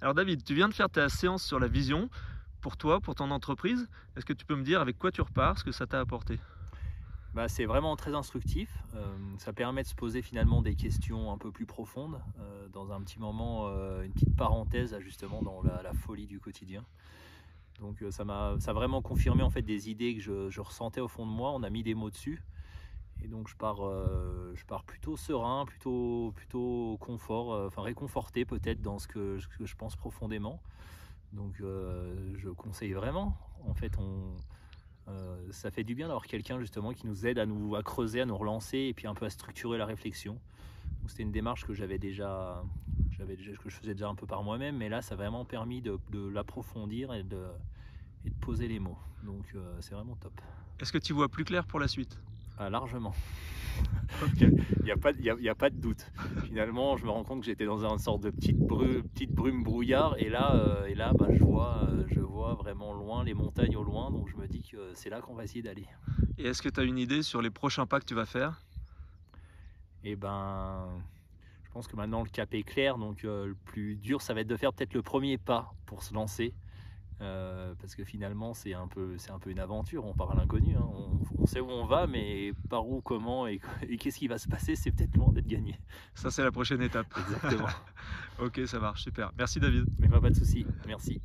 Alors David, tu viens de faire ta séance sur la vision pour toi, pour ton entreprise. Est-ce que tu peux me dire avec quoi tu repars, ce que ça t'a apporté? Bah, c'est vraiment très instructif. Ça permet de se poser finalement des questions un peu plus profondes, dans un petit moment, une petite parenthèse là, justement dans la folie du quotidien. Donc ça a vraiment confirmé en fait des idées que je ressentais au fond de moi. On a mis des mots dessus et donc je pars plutôt serein, plutôt confort, enfin réconforté peut-être dans ce que je pense profondément. Donc je conseille vraiment. En fait, ça fait du bien d'avoir quelqu'un justement qui nous aide à creuser, à nous relancer et puis un peu à structurer la réflexion. Donc c'était une démarche que que je faisais déjà un peu par moi-même, mais là ça a vraiment permis de l'approfondir et de poser les mots. Donc c'est vraiment top. Est-ce que tu vois plus clair pour la suite? Ah, largement. Ok. Il n'y a, pas de- y a pas de doute. Finalement, je me rends compte que j'étais dans une sorte de petite brume brouillard, et là bah, je vois vraiment loin, les montagnes au loin, donc je me dis que c'est là qu'on va essayer d'aller. Et est-ce que tu as une idée sur les prochains pas que tu vas faire? Et ben, je pense que maintenant le cap est clair, donc le plus dur, ça va être de faire peut-être le premier pas pour se lancer. Parce que finalement, c'est un peu une aventure, on part à l'inconnu, hein. On sait où on va, mais par où, comment et qu'est-ce qui va se passer, c'est peut-être loin d'être gagné. Ça, c'est la prochaine étape. Exactement. Ok, ça marche, super. Merci David. Mais pas de souci, merci.